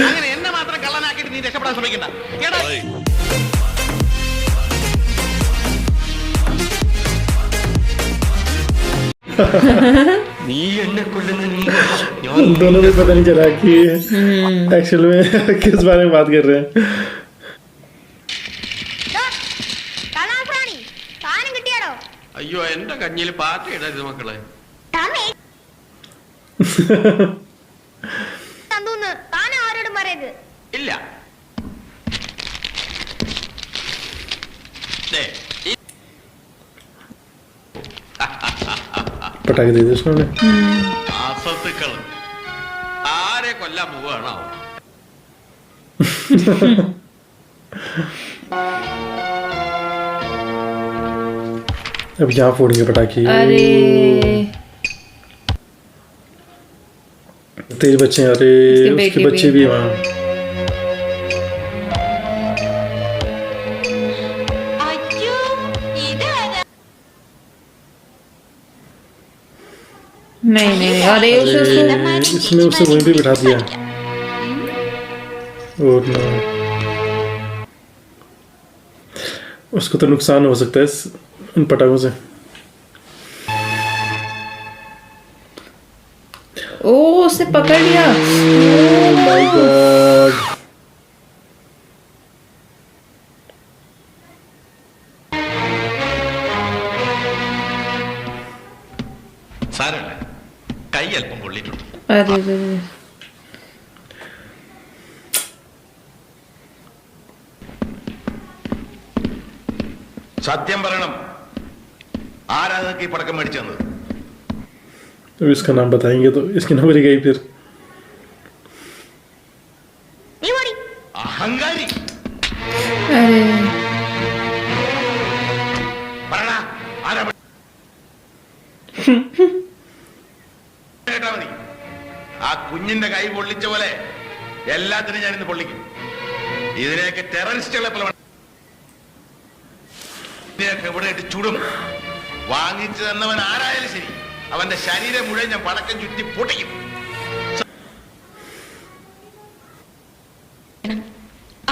അങ്ങനെ എന്നെ മാത്രം കള്ളനാക്കിയിട്ട് നീ രക്ഷപ്പെടാൻ ശ്രമിക്കണ്ട. നീ എന്നെ കൊല്ലുന്ന दोनों को पता नहीं चला कि एक्चुअल में किस बारे में बात कर रहे हैं. അയ്യോ എന്റെ കഞ്ഞിയിൽ പാറ്റ ഇടരുത് മക്കളെ. ഇല്ല पटाखे दे दिए उसने. അസത്തുക്കൾ ആരെ കൊല്ലാൻ പോവാണോ? अब यहाँ फोड़ेंगे पटाखे. अरे तेज बच्चे हैं. अरे उसके बच्चे भी हैं वहाँ. नहीं अरे इसने उसे वहीं पे बिठा दिया. और ना उसको तो नुकसान हो सकता है इन पटाखों से. ओ उसने पकड़ लिया. Oh my God. സാരമില്ല, കൈ അല്പം പൊള്ളിയിട്ടുണ്ട്. अरे സത്യം പറയണം, ആരാ നിങ്ങൾക്ക് ഈ പടക്കം മേടിച്ചു തന്നത്? अब इसका नाम बताएंगे तो इसकी नौकरी गई फिर. അഹങ്കാരി. अरे പറയടാ, ആരാ കേട്ടാ മതി. ആ കുഞ്ഞിന്റെ കൈ പൊള്ളിച്ച പോലെ എല്ലാത്തിനും ഞാൻ ഇന്ന് പൊള്ളിക്കും. ഇതിനെയൊക്കെ ടെററിസ്റ്റുകളെ പോലെ ഇവിടെ ഇട്ട് ചുടും. വാങ്ങിച്ചു തന്നവൻ ആരായാലും ശരി, അവന്റെ ശരീരം മുഴുവൻ ഞാൻ പടക്കം ചുറ്റി പൊട്ടിക്കും.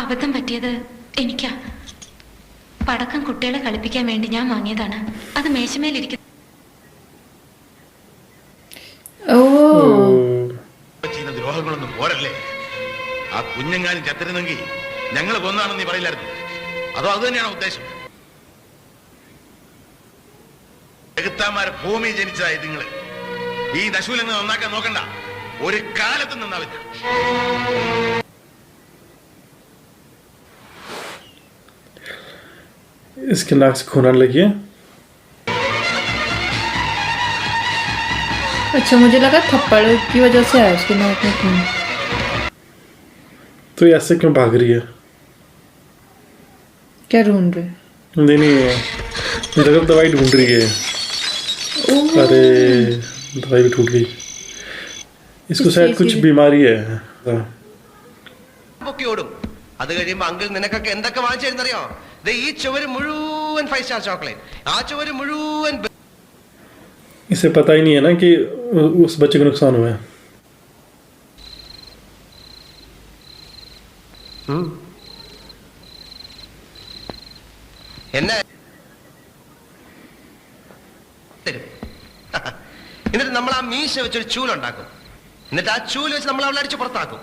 അബദ്ധം പറ്റിയത് എനിക്കാ. പടക്കം കുട്ടികളെ കളിപ്പിക്കാൻ വേണ്ടി ഞാൻ വാങ്ങിയതാണ്. അത് മേശമേലിരിക്കും. ചെയ്യുന്ന ദ്രോഹങ്ങളൊന്നും പോരല്ലേ? ആ കുഞ്ഞെങ്ങാനും ചത്തിരുന്നെങ്കിൽ ഞങ്ങൾ കൊന്നാണെന്ന് നീ പറയില്ലായിരുന്നു. അതോ അത് തന്നെയാണോ ഉദ്ദേശം? ചെകുത്താന്മാരെ ഭൂമി ജനിച്ചതായി നിങ്ങള് ഈ ദശൂലെന്ന് നന്നാക്കാൻ നോക്കണ്ട. ഒരു കാലത്തും നന്നാവില്ല. इसके नाक से खून आने लगी है. अच्छा मुझे लगा थप्पड़ की वजह से आया उसके नाक में खून. तो ये ऐसे क्यों भाग रही है? क्या ढूंढ रहे? नहीं मुझे लगा दवाई ढूंढ रही है. अरे दवाई भी टूट गई. इसको शायद कुछ बीमारी है. ഓടും. അത് കഴിയുമ്പോ അങ്കിൾ നിനക്കൊക്കെ എന്തൊക്കെ വാങ്ങിച്ചു തരുന്നറിയോ? ഈ ചുവര് മുഴുവൻ 5 സ്റ്റാർ ചോക്ലേറ്റ്, ആ ചുവര് മുഴുവൻ. इसे पता ही नहीं है ना कि उस बच्चे को नुकसान हुआ है. എന്നാ എന്നിട്ട് നമ്മൾ ആ മീശ വെച്ചൊരു ചൂലുണ്ടാക്കും. എന്നിട്ട് ആ ചൂല് വെച്ച് നമ്മൾ അവളെ അടിച്ച് പുറത്താക്കും.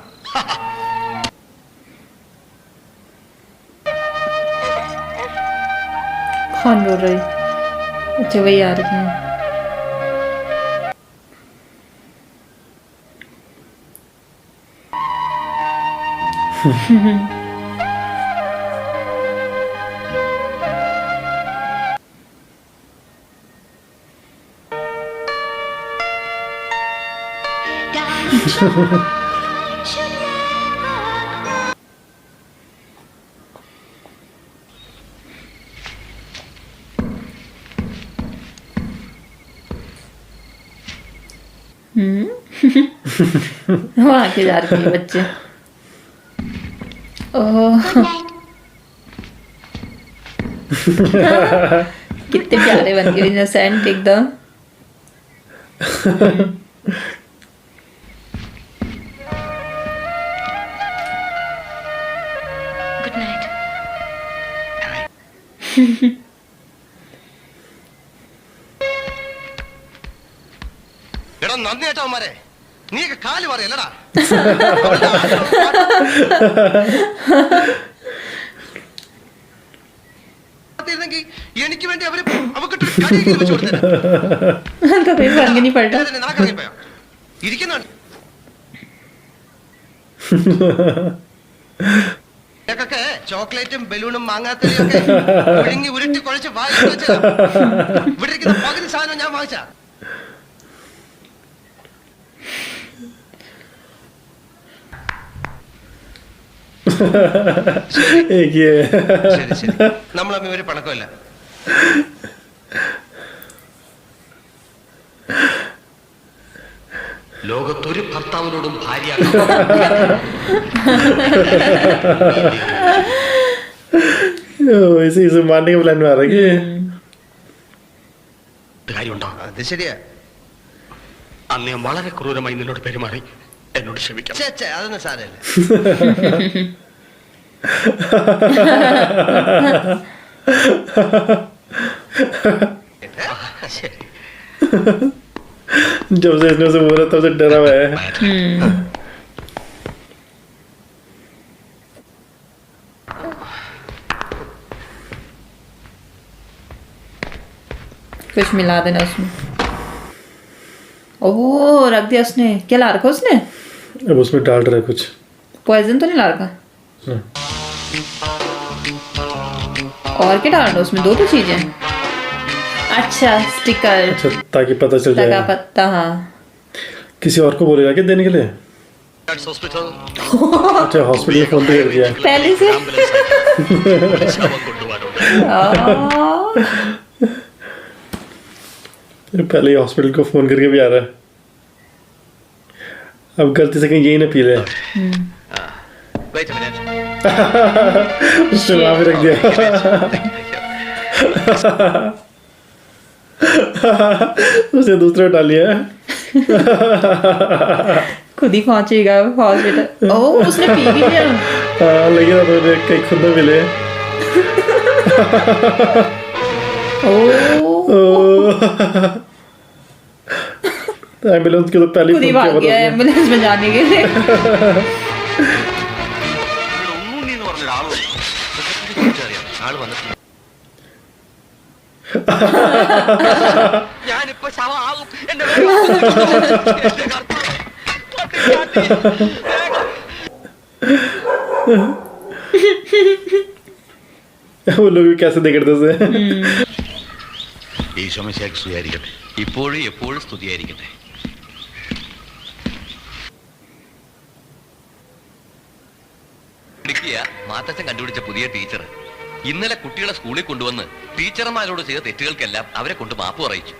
कौन बोल रही? अच्छा वही आ रही है. वहाँ के जा रहे हैं बच्चे. ओह कितने प्यारे बन गए, इनोसेंट एकदम. എടാ നന്ദി കേട്ടവന്മാരെ, നീയൊക്കെ കാല് പറയല്ലടാ. എനിക്ക് വേണ്ടി അവര് അവക്കിട്ട് വെച്ചു കൊടുത്തേ. എന്താ പോയി അങ്ങനെ പഴ നടക്കിറങ്ങിപ്പോയോ ഇരിക്കുന്നുണ്ട്. ൊക്കെ ചോക്ലേറ്റും ബലൂണും മാങ്ങാത്തലിയും ഒക്കെ ഒഴുങ്ങി ഉരുട്ടി കുഴച്ച് വായിച്ചു വെച്ചതാ. ഇവിടെ ഇരിക്കുന്ന പകുതി സാധനം ഞാൻ വാങ്ങിച്ച. ശരി ശരി, നമ്മളമ്മ ഒരു പണക്കമല്ല. ലോകത്തൊരു ഭർത്താവിനോടും ഭാര്യ इसे मारने का प्लान बना रहा है कि കാര്യമുണ്ടോ? അത് ശരിയാ. അന്ന് ഞാൻ വളരെ ക്രൂരമായി നിന്നോട് പെരുമാറി, എന്നോട് ക്ഷമിക്കാം. ചേ അതൊന്നും സാരമില്ല. जब से इसने उसे बोला तब से डरा हुआ है. कुछ मिला देना उसमें. ओह रख दिया उसने. क्या ला रखा उसने? अब उसमें डाल रहा है कुछ. पॉइजन तो नहीं ला रखा. और क्या डाल रहा उसमें? 2 चीजें. अच्छा स्टिकर. अच्छा ताकि पता चल जाए. पत्ता. हाँ किसी और को बोलेगा क्या देने के लिए? ഹോസ്പിറ്റൽ अच्छा हॉस्पिटल में फोन पे कर दिया. पहले से. पहले ही हॉस्पिटल को फोन करके भी आ रहा है. अब गलती से कहीं यही ना पी ले. उसने वहां पे रख दिया. उसने दूसरा डाल लिया. खुद ही पहुंचेगा हॉस्पिटल. ओह उसने पी भी लिया. हाँ लगे था तो कहीं खुद ना मिले. एम्बुलेंस के तो पहले खुद ही भाग गया एम्बुलेंस में जाने के लिए. ആള് വന്നിട്ടുണ്ട്. ഞാനിപ്പോ ശവമാകും. എന്റെ वो लोग भी कैसे देख रहे थे. ഈശോമിശിഹായ്ക്ക് സ്തുതിയായിരിക്കട്ടെ. ഇപ്പോഴും എപ്പോഴും സ്തുതിയായിരിക്കട്ടെ. മാത്തച്ഛൻ കണ്ടുപിടിച്ച പുതിയ ടീച്ചർ ഇന്നലെ കുട്ടികളെ സ്കൂളിൽ കൊണ്ടുവന്ന് ടീച്ചർമാരോട് ചെയ്ത തെറ്റുകൾക്കെല്ലാം അവരെ കൊണ്ട് മാപ്പ് പറയിച്ചു.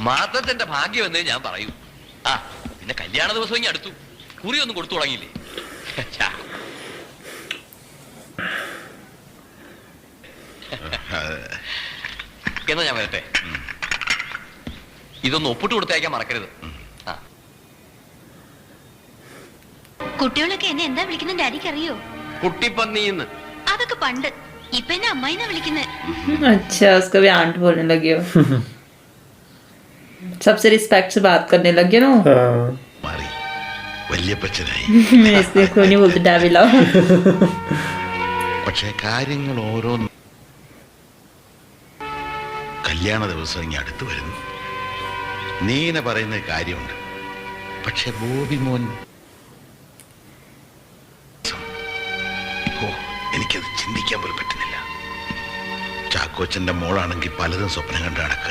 മാത്തച്ഛന്റെ ഭാഗ്യം എന്നേ ഞാൻ പറയൂ. ആ പിന്നെ കല്യാണ ദിവസം ഇനി അടുത്തു. കുറി ഒന്നും കൊടുത്തു തുടങ്ങിയില്ലേ? എന്നാ ഞാൻ വരട്ടെ. ഇതൊന്ന് ഒപ്പിട്ട് കൊടുത്തയക്കാൻ മറക്കരുത്. കുട്ടികളൊക്കെ എന്നെ എന്താ വിളിക്കുന്നത് ഡാഡിക്ക് അറിയോ? കുട്ടിപ്പന്നിന്ന്. അതൊക്കെ പണ്ട്. ഇപ്പൊ എന്നെ അമ്മായിന്നാ വിളിക്കുന്നത്. अच्छा उसको भी आंट बोलने लगी हो. सबसे रिस्पेक्ट से बात करने लगे ना. മാറി വല്യപ്പച്ചനായി. इसलिए कोई नहीं बोलते डैडी लव. പക്ഷെ കാര്യങ്ങൾ ഓരോന്നും കല്യാണ ദിവസം ഇനി അടുത്ത് വരുന്നു. നീന പറയുന്ന കാര്യമുണ്ട്. പക്ഷെ ബോബി മോൻ എനിക്കത് ചിന്തിക്കാൻ പോലും പറ്റുന്നില്ല. ചാക്കോച്ചന്റെ മോളാണെങ്കിൽ പലതും സ്വപ്നം കണ്ട് നടക്കുക.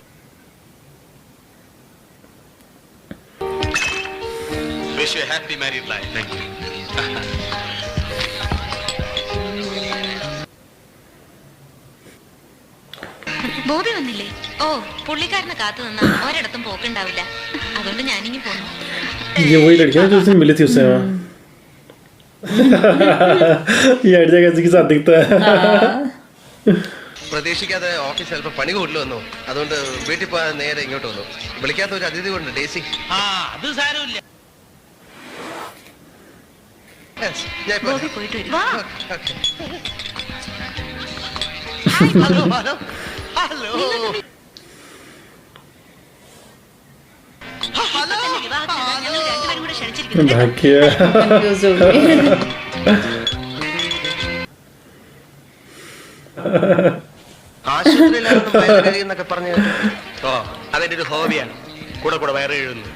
Wish you a happy married life. Thank you. Bobby വന്നില്ലേ? ഓ പുള്ളിക്കാരനെ കാത്തു നിന്നാ ഒരിടത്തും പോക്കുണ്ടാവില്ല. അതുകൊണ്ട് ഞാനിങ്ങി പോന്നു. ये वही लड़की है जो उससे मिली थी उससे. ये हर जगह किसी के साथ दिखता है. പ്രതീക്ഷിക്കാതെ ഓഫീസ് ചിലപ്പോൾ പണി കൂടുതൽ വന്നു. അതുകൊണ്ട് വീട്ടിൽ പോകാൻ നേരെ ഇങ്ങോട്ട് വന്നു. വിളിക്കാത്ത ഒരു അതിഥി കൊണ്ട് ഡേസി. അത് സാരമില്ല. Yes, ഞാൻ ഇപ്പോ ഗോപി പോയിട്ട് വരും വാ Okay. Hello hello hello hello ഞങ്ങൾ രണ്ടുപേരും കൂടെ ക്ഷണിച്ചിരിക്കുന്നു भाग्य Confused हो गई ആശുപത്രിയിലാണെന്ന് വയറ് കഴിയുന്നൊക്കെ പറഞ്ഞു ഓ അതെന്റെ ഒരു ഹോബിയാണ് കൂടെ കൂടെ വയറ് എഴുതുന്നു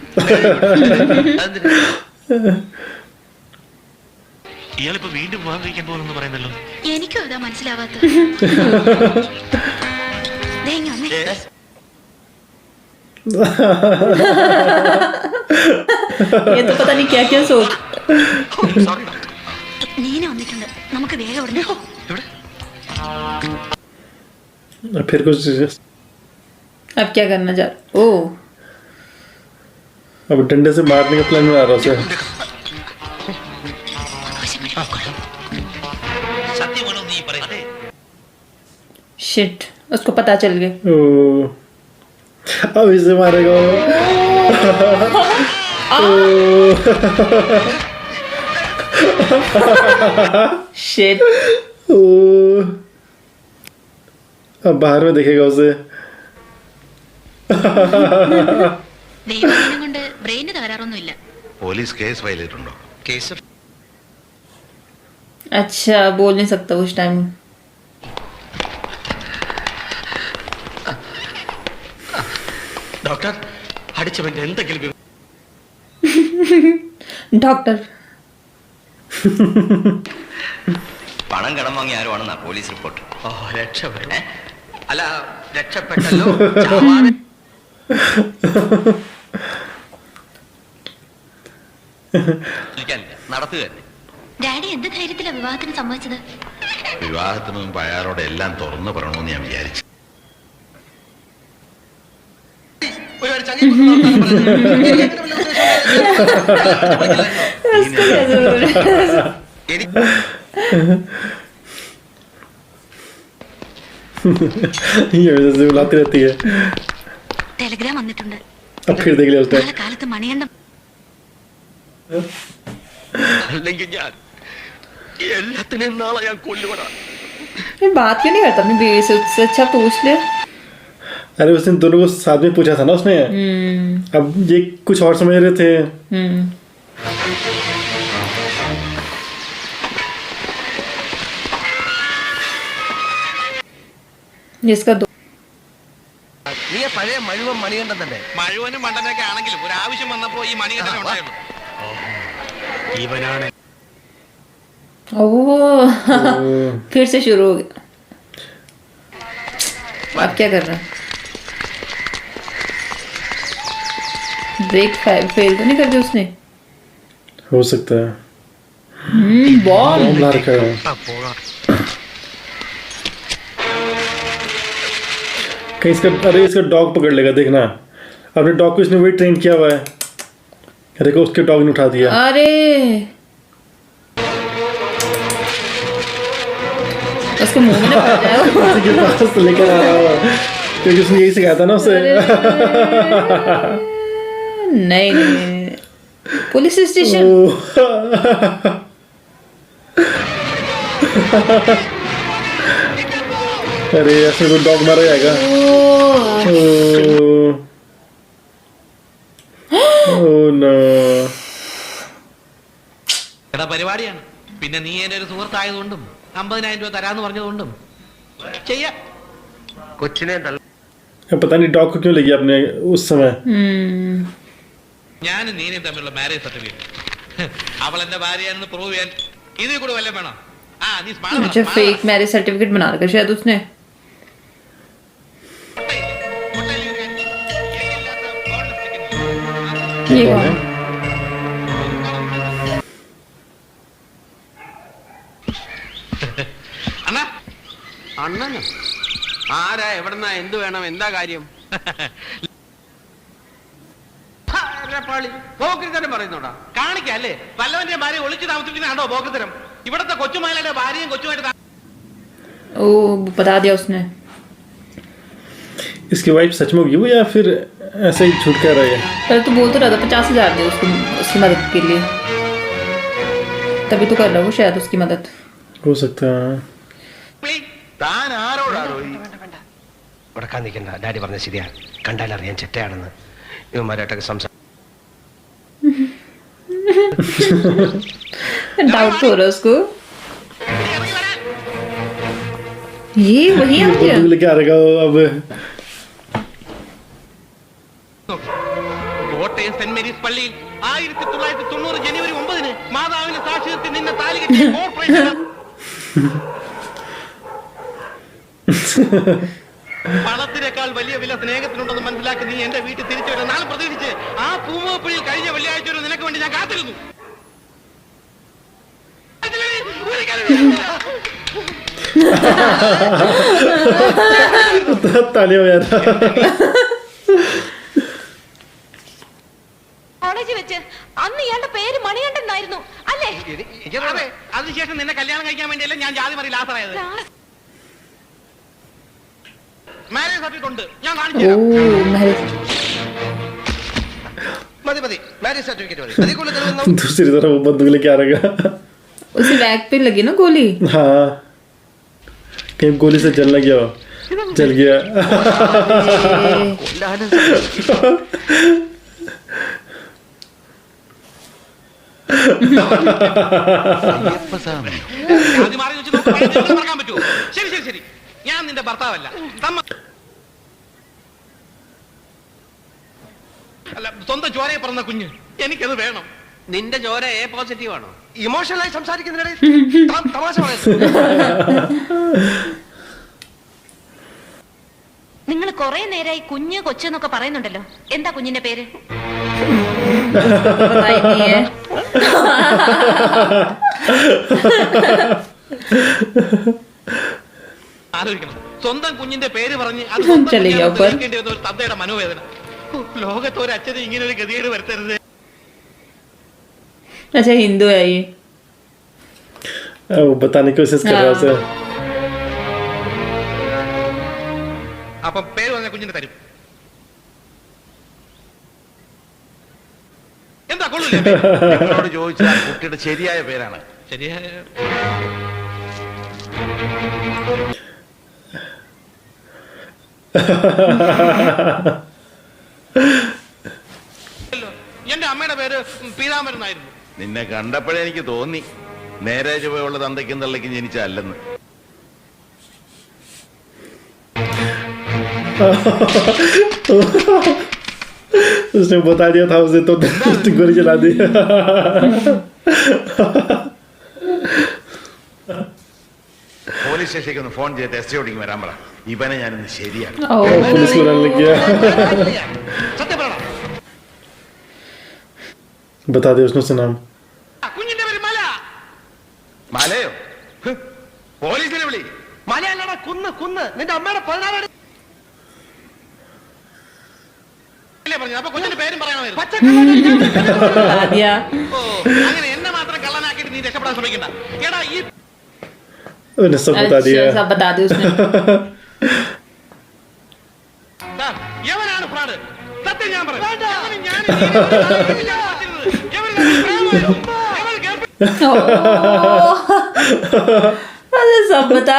ഇയാളിപ്പോ വീണ്ടും വിവാഹം കഴിക്കാൻ പോകുന്നു പറയുന്നല്ലോ. എനിക്കും അതാ മനസ്സിലാവാത്ത ദേ ഇങ്ങ് വന്നേ. ये तो पता नहीं क्या क्या सोच സോറി നീന വന്നിട്ടുണ്ട് നമുക്ക് വേഗം ഇവിടുന്ന് പോ. फिर कुछ अब क्या करना चाह ओ अब डंडे से मारने का प्लान बना रहा उसे സത്യമാണോ നീ പറയുന്നത്? शिट उसको पता चल गया ओ अब इसे मारेगा शिट ओ अब बाहर में देखेगा उसे ദൈവദിനം കൊണ്ട് ബ്രെയിന് തകരാറൊന്നുമില്ല. പോലീസ് കേസ് ഫയൽ ചെയ്തിട്ടുണ്ടോ? കേസ് अच्छा बोल नहीं सकता उस टाइम ഡോക്ടർ അടിച്ചവന്റെ എന്തെങ്കിലും डॉक्टर പണം കടം വാങ്ങി ആരുമാണെന്നാ പോലീസ് റിപ്പോർട്ട്. ഓ രക്ഷപ്പെട്ടു. അല്ല രക്ഷപ്പെട്ടല്ലോ ചാവാതെ നടത്തുക തന്നെ. ഡാഡി എന്ത് ധൈര്യത്തിലാ വിവാഹത്തിന് സമ്മതിച്ചത്? വിവാഹത്തിന് മുമ്പ് അയാളോട് എല്ലാം തുറന്നു പറയണമെന്ന് ഞാൻ വിചാരിച്ചു. ഒരു ചങ്ങി കൊണ്ടു നടത്താൻ പറഞ്ഞു. എനിക്ക് അങ്ങനെ വല്ല ഉദ്ദേശവും എനിക്ക് ये वजह से बुलाती रहती है ടെലിഗ്രാം വന്നിട്ടുണ്ട്. अब फिर देख लिया उसने നാളെ കാലത്ത് മണിയണ്ണം അല്ലെങ്കിൽ ഞാൻ എല്ലാത്തിനെയും നാളെ ഞാൻ കൊല്ലുപെടാം. ये बात क्यों नहीं करता अपनी बीवी से उससे अच्छा पूछ ले अरे उस दिन दोनों को साथ में पूछा था ना उसने अब ये कुछ और समझ रहे थे जिसका दो നീ പഴയ മഴുവൻ മണികണ്ഠൻ തന്നെ. മഴുവനും മണ്ടനൊക്കെ ആണെങ്കിലും ഒരു ആവശ്യം വന്നപ്പോ ഈ മണികണ്ഠൻ ഉണ്ടായിരുന്നു. ഇവനാണ് ओ फिर से शुरू हो गया अब क्या कर रहा है ब्रेक फेल तो नहीं कर दिया उसने हो सकता है बॉल बॉम्ब ला रखा है कहीं इसका अरे इसका डॉग पकड़ लेगा देखना अपने डॉग को इसने वही ट्रेन किया हुआ है देखो उसके डॉग ने उठा दिया अरे उसके मुंह में ना पड़ जाए वो। उसी के पास तो लेकर आ रहा है क्योंकि उसने यही सिखाया था ना उसे नहीं नहीं पुलिस स्टेशन ओ। अरे ऐसे तो डॉग मारा जाएगा ओ नो എടാ പരിപാടിയാണ്. പിന്നെ നീ എന്റെ ഒരു സുഹൃത്തായതുകൊണ്ടും 50,000 രൂപ തരാന്ന് പറഞ്ഞതുകൊണ്ടും ചെയ്യാം. കൊച്ചിനെ തള്ളി पता नहीं डॉग को क्यों ले गया आपने उस समय ഞാനും നീനയും തമ്മിലുള്ള മാരേജ് സർട്ടിഫിക്കറ്റ് അവൾ എന്റെ ഭാര്യയാണെന്ന് പ്രൂവ് ചെയ്യാൻ ഇതിൽ കൂടെ വല്ലതും വേണം. ആ നീ अच्छा फेक मैरिज सर्टिफिकेट बना रखा शायद उसने ये कौन है അണ്ണാ അണ്ണനോ? ആരാ എവിടെന്നാ എന്ത് വേണം എന്താ കാര്യം? പോക്കിരിത്തരം പറയുന്നോടാ. കാണിക്കല്ലേ വല്ലവന്റെ ഭാര്യ ഒളിച്ചു താമസിപ്പിക്കുന്നതാണോ പോക്കത്തരം? ഇവിടത്തെ കൊച്ചുമായലെ ഭാര്യയും കൊച്ചുമായിട്ട് ओ बता दिया उसने इसकी वाइफ सच में होगी वो या फिर ऐसे ही झूठ कह रहा है पहले तो बोल तो रहा था 50,000 दे उसको उसकी मदद के लिए तभी तो कर रहा हूँ शायद उसकी मदद. हो सकता है. താൻ ആരോടാണോ ഈ ഉടക്കാൻ നിൽക്കണ്ട, ഡാഡി പറഞ്ഞ ശരിയാ. കണ്ടാലറിയാൻ ചെറ്റയാണെന്ന്. ഇവന്മാരായിട്ടൊക്കെ സംസാരിക്കും. डाउट हो रहा है उसको. ये वही आ गया. बंदूक लेके आ रहेगा अब. കോട്ടയം സെന്റ് മേരീസ് പള്ളിയിൽ 1990 ജനുവരി 9 മാതാവിന്റെ സാക്ഷ്യത്തിൽ നിന്നെ താലി കെട്ടിയ കോർപ്പറേഷൻ പണത്തിനേക്കാൾ വലിയ വില സ്നേഹത്തിനുണ്ടെന്ന് മനസ്സിലാക്കി നീ എന്റെ വീട്ടിൽ തിരിച്ചു വരാൻ നാളെ പ്രതീക്ഷിച്ച് ആ പൂമോപ്പള്ളിയിൽ കഴിഞ്ഞ വെള്ളിയാഴ്ച ഒരു നിനക്ക് വേണ്ടി ഞാൻ കാത്തിരുന്നു. तालियां हो यार. കോളേജിൽ വെച്ച് അന്ന് ഇയാളുടെ പേര് മണികണ്ഠനായിരുന്നു അല്ലേ? അതെ, അതിനുശേഷം നിന്നെ കല്യാണം കഴിക്കാൻ വേണ്ടിയല്ല ഞാൻ ജാതി മറി ലാസറായത്. മാരേജ് സർട്ടിഫിക്കറ്റ് ഉണ്ട്, ഞാൻ കാണിച്ചു തരാം. മതി മതി, മാരേജ് സർട്ടിഫിക്കറ്റ് മതി. അതിൽ കൂടുതൽ തെളിവൊന്നും दूसरी तरफ वो बंदूक लेके आ रहेगा. उसी बैग पे लगी ना गोली. हाँ, कहीं गोली से जलने गया हो. जल गया. ജാതി മാറി വെച്ച് നോക്കാൻ മറക്കാൻ പറ്റുമോ? ശരി ശരി ശരി, ഞാൻ നിന്റെ ഭർത്താവല്ല. അല്ല, സ്വന്തം ചോരയെ പറഞ്ഞ കുഞ്ഞ് എനിക്കത് വേണം. നിന്റെ ചോര എ പോസിറ്റീവ് ആണോ? ഇമോഷണലായി സംസാരിക്കുന്നതിനിടെ തമാശ പറയുന്നത്. നിങ്ങൾ കുറെ നേരമായി കുഞ്ഞ് കൊച്ചെന്നൊക്കെ പറയുന്നുണ്ടല്ലോ, എന്താ കുഞ്ഞിന്റെ പേര്? बताई नहीं है. ആലോചിക്കണം, സ്വന്തം കുഞ്ഞിന്റെ പേര് പറഞ്ഞ് അത് ചലിയ ഊപ്പർ. കേൾക്കേണ്ടി വന്ന ഒരു തന്തയുടെ മനോവേദന. ലോകത്ത് ഒരു അച്ഛനെ ഇങ്ങനെ ഒരു ഗതികേട് വരുത്തരുത്. अच्छा हिंदू है ये. वो बताने की कोशिश कर रहा है उसे. അപ്പൊ പേര് പറഞ്ഞ കുഞ്ഞിന് തരും. എന്താ കൊള്ളൂല്ലേ? നിങ്ങളോട് ചോദിച്ച ആ കുട്ടിയുടെ ശരിയായ പേരാണ്. ശരിയായ എന്റെ അമ്മയുടെ പേര് പീതാമരനായിരുന്നു. നിന്നെ കണ്ടപ്പോഴേ എനിക്ക് തോന്നി നേരെ ചുവയുള്ള തന്തയ്ക്കും തള്ളയ്ക്കും ജനിച്ചല്ലെന്ന്. उसने बता दिया था उसे तो गोली चला दी. പോലീസ് സ്റ്റേഷനിലേക്ക് ഒന്ന് ഫോൺ ചെയ്തിട്ട് എസ് ഓടിക്ക് വരാൻ പറ. ഇവനെ ഞാനൊന്ന് ശരിയാണ്. पुलिस बुलाने लग गया. സത്യം പറയണം. बता दे उसने उसका नाम. കുഞ്ഞിന്റെ പേര് മല. മലയോ? ഹ്, പോലീസിനെ വിളി. മലയല്ലടാ, കുന്ന് കുന്ന്. നിന്റെ അമ്മയുടെ 14 അല്ലേ പറഞ്ഞത്? അപ്പൊ കൊച്ചിന്റെ പേരും പറയണമായിരുന്നു. बता दिया. ഓ, അങ്ങനെ എന്നെ മാത്രം കള്ളനാക്കിയിട്ട് നീ രക്ഷപ്പെടാൻ ശ്രമിക്കണ്ട. എടാ, ഈ उसने सब बता दिया. अच्छा सब बता दिया उसने. ദാ, യവനാണ് ഫ്രോഡ്. സത്യം ഞാൻ പറയും. अरे सब बता.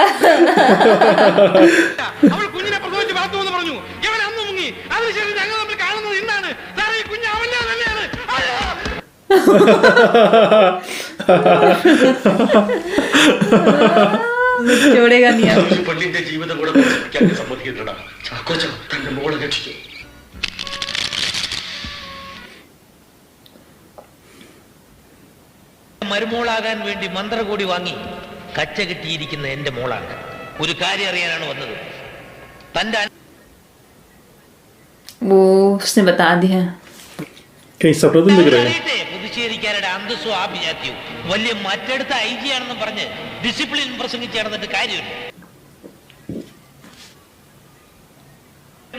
അവൾ കുഞ്ഞിനെ പ്രസവിച്ച് വളർത്തു എന്ന് പറഞ്ഞു. യവൻ അന്ന് മുങ്ങി. അതിനുശേഷം ഞങ്ങൾ തമ്മിൽ കാണുന്നത് ഇന്നാണ്. സാറേ, ഈ കുഞ്ഞ് അവന്റെ തന്നെയാണ്. छोड़ेगा नहीं अब. പെണ്ണിന്റെ ജീവിതം കൂടെ നശിപ്പിക്കാൻ സമ്മതിക്കില്ലടാ. ചാക്കോച്ച തന്റെ മോളെ രക്ഷിച്ചു. മരുമോളാകാൻ വേണ്ടി മന്ത്രകൂടി വാങ്ങി കച്ച കെട്ടിയിരിക്കുന്ന എന്റെ മോളാണ്. ഒരു കാര്യം അറിയാനാണ് വന്നത്. തന്റെ वो उसने बता दिया. कहीं सपना तो दिख रहा है. പുതുച്ചേരിക്കാരുടെ അന്തസ്സും ആഭിജാത്യവും വലിയ മറ്റെടുത്ത ഐ ജി ആണെന്ന് പറഞ്ഞ് ഡിസിപ്ലിൻ പ്രസംഗിച്ച് നടന്നിട്ട് കാര്യമില്ല.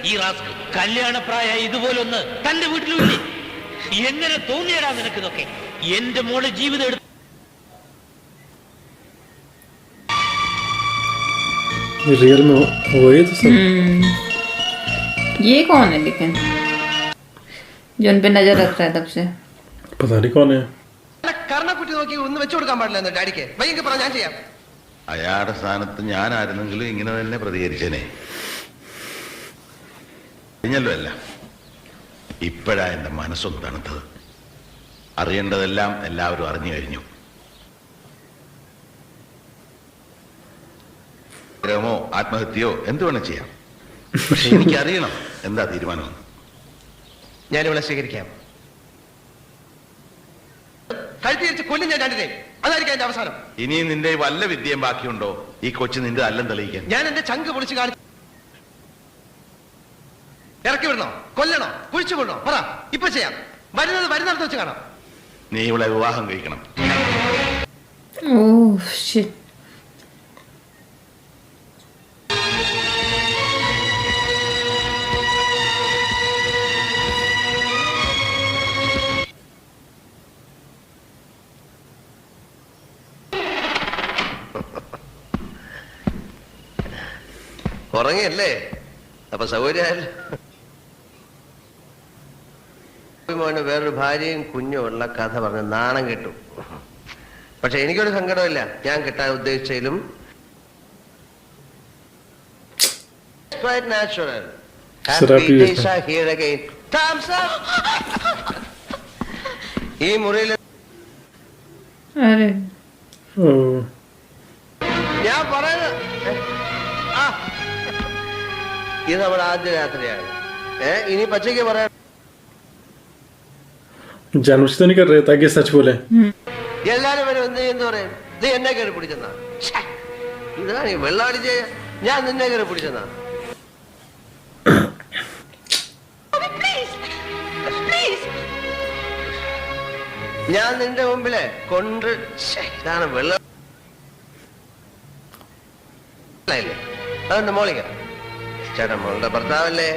ഈ റാസ്കൽ കല്യാണപ്രായ ഇതുപോലൊന്ന് തന്റെ വീട്ടിലും ഇല്ലേ? എങ്ങനെ തോന്നിയടാ നിനക്കിതൊക്കെ? എന്റെ മോളെ ജീവിതം എടുത്ത് रियल में वो ये तो सब. ये कौन है लेकिन जो उन पे नजर रख रहा है तब से? पता नहीं कौन है. കർണക്കുറ്റി നോക്കി ഒന്ന് വെച്ചു കൊടുക്കാൻ പാടില്ല ഡാഡിക്ക്. വൈകി പറ, ഞാൻ ചെയ്യാം. അയാളുടെ സ്ഥാനത്ത് ഞാനായിരുന്നെങ്കിലും ഇങ്ങനെ തന്നെ പ്രതികരിച്ചേനെ. കഴിഞ്ഞല്ലോ അല്ല. ഇപ്പോഴാ എന്റെ മനസ്സൊന്ന് തണുത്തത്. അറിയേണ്ടതെല്ലാം എല്ലാവരും അറിഞ്ഞു കഴിഞ്ഞു. ഗ്രഹമോ ആത്മഹത്യയോ എന്ത് വേണം ചെയ്യാം. പക്ഷെ എനിക്കറിയണം എന്താ തീരുമാനം. ഞാനിവിടെ സ്വീകരിക്കാം. കഴുത്തിരിച്ച് കൊല്ലും ഞാൻ രണ്ടിനെ. അതായിരിക്കും എന്റെ അവസാനം. ഇനി നിന്റെ വല്ല വിദ്യയും ബാക്കിയുണ്ടോ ഈ കൊച്ചു നിന്റെ അല്ലം തെളിയിക്കാൻ? ഞാൻ എന്റെ ചങ്ക് പൊളിച്ച് കാണിച്ചു. ഇറക്കി വിടണോ, കൊല്ലണോ, കുഴിച്ചു വിടണോ? പറ, ഇപ്പൊ ചെയ്യാം. വരുന്നിടത്ത് വെച്ച് കാണാം. നീ ഇവിടെ വിവാഹം കഴിക്കണം. Oh shit. ഉറങ്ങിയല്ലേ? അപ്പൊ സൗകര്യമല്ലോ. മോന് വേറൊരു ഭാര്യയും കുഞ്ഞും ഉള്ള കഥ പറഞ്ഞ് നാണം കെട്ടു. പക്ഷെ എനിക്കൊരു സങ്കടമില്ല. ഞാൻ കിട്ടാൻ ഉദ്ദേശിച്ചതിലും നാച്ചുറൽ. ഈ മുറിയിൽ ഞാൻ പറയുന്നത് ഇത് നമ്മുടെ ആദ്യ രാത്രിയാണ്. ഇനി പച്ചയ്ക്ക് പറയാൻ जानबूझ तो नहीं कर रहे ताकि सच बोले. എല്ലാരും വരും. എന്ത് പറയും? നീ എന്നെ കയറി പിടിച്ചെന്നാ? ഇതാ നീ വെള്ളമടിച്ച് ഞാൻ നിന്നെ കയറി പിടിച്ചെന്നാ? ഞാൻ നിന്റെ മുമ്പിലെ കൊണ്ട് ഇതാണ് വെള്ളം. അതെന്റെ മോളിക്ക ചേട്ടാ, മോളുടെ ഭർത്താവല്ലേ.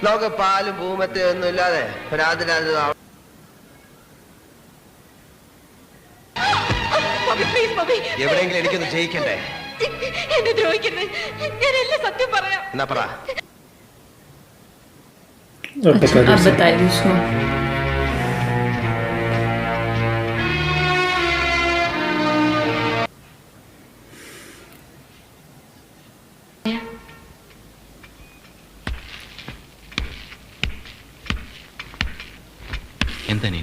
നമുക്ക് പാലും പൂമത്തെ ഒന്നും ഇല്ലാതെ രാത്രി എവിടെയെങ്കിലും എനിക്കൊന്ന് ജയിക്കണ്ടേ? എന്നെ ദ്രോഹിക്കരുത്. ഞാൻ എല്ലാം സത്യം പറയാം. എന്നാ പറ. अब बताइए उसको. എന്താ നീ?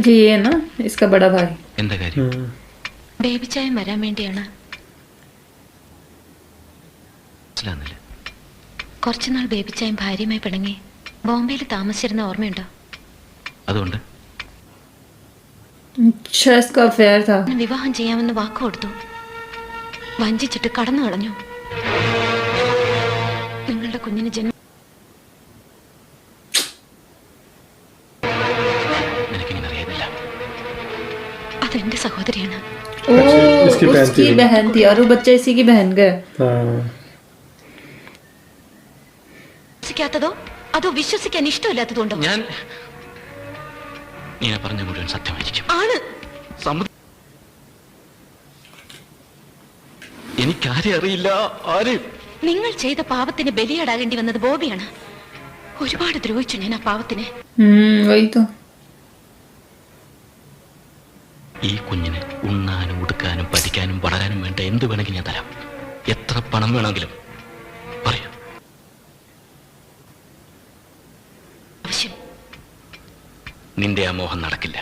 ये है ना इसका बड़ा भाई. എന്താ കാര്യം? ബേബി ചായം വരാൻ വേണ്ടിയാണ്. മനസ്സിലാകുന്നില്ല. കുറച്ചുനാൾ ബേബി ചായം ഭാര്യയുമായി പിണങ്ങി ബോംബെയിൽ താമസിച്ചിരുന്ന ഓർമ്മയുണ്ടോ? അതുകൊണ്ട് अच्छा इसका अफेयर था. വിവാഹം ചെയ്യാമെന്ന് വാക്ക് കൊടുത്തു. വഞ്ചിച്ചിട്ട് കടന്നു കളഞ്ഞു. നിങ്ങളുടെ കുഞ്ഞിന് ജന്മം എനിക്കിങ്ങനെ അറിയാതില്ല. അതെന്റെ സഹോദരിയാണ്. ओ उसकी बहन थी और वो बच्चा इसी की बहन का. വിശ്വസിക്കാത്തതോ അതോ വിശ്വസിക്കാൻ ഇഷ്ടമില്ലാത്തതുകൊണ്ടോ? ഞാൻ നീ പറഞ്ഞ മുഴുവൻ സത്യമായിരിക്കും. ആണ്. എനിക്കാരെയും അറിയില്ല. ആരെയും. നിങ്ങൾ ചെയ്ത പാപത്തിന് ബലിയാടാകേണ്ടി വന്നത് ബോബിയാണ്. ഒരുപാട് ദ്രോഹിച്ചു ഞാൻ ആ പാവത്തിനെ. वही तो. ഈ കുഞ്ഞിന് ഉണ്ണാനും ഉടുക്കാനും പഠിക്കാനും വളരാനും വേണ്ട എന്ത് വേണമെങ്കിലും ഞാൻ തരാം. എത്ര പണം വേണമെങ്കിലും പറയൂ. ആവശ്യം. നിന്റെ ആ മോഹം നടക്കില്ല.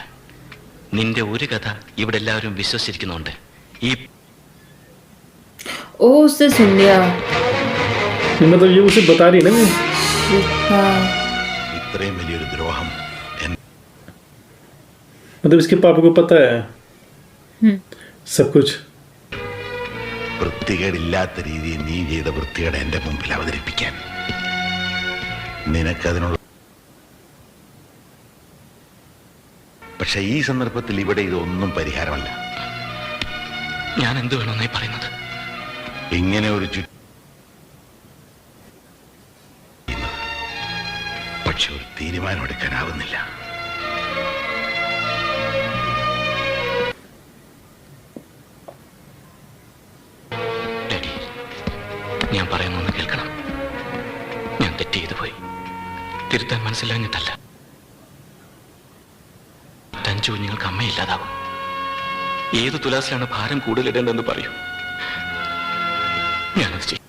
നിന്റെ ഒരു കഥ ഇവിടെ എല്ലാവരും വിശ്വസിച്ചിരിക്കുന്നുണ്ട്. ഈ ओ उससे सुन लिया. मतलब ये उसे बता रही है ना. हाँ. ഇത്രയും വലിയൊരു ദ്രോഹം मतलब इसके पापा को पता है सब कुछ. വൃത്തികേടില്ലാത്ത രീതിയിൽ നീ ചെയ്ത വൃത്തികേട് എന്റെ മുമ്പിൽ അവതരിപ്പിക്കാൻ നിനക്കതിനുള്ള. പക്ഷെ ഈ സന്ദർഭത്തിൽ ഇവിടെ ഇതൊന്നും പരിഹാരമല്ല. ഞാൻ എന്ത് വേണമെന്നായി പറയുന്നത്? ഇങ്ങനെ ഒരു പക്ഷെ ഒരു തീരുമാനം എടുക്കാനാവുന്നില്ല. ഞാൻ പറയുന്നൊന്ന് കേൾക്കണം. ഞാൻ തെറ്റ് ചെയ്തു പോയി. തിരുത്താൻ മനസ്സിലാഞ്ഞിട്ടല്ല. 5 കുഞ്ഞുങ്ങൾക്ക് അമ്മയില്ലാതാകും. ഏത് തുലാസിലാണ് ഭാരം കൂടുതലിടേണ്ടതെന്ന് പറയൂ, ഞാനത് ചെയ്യും.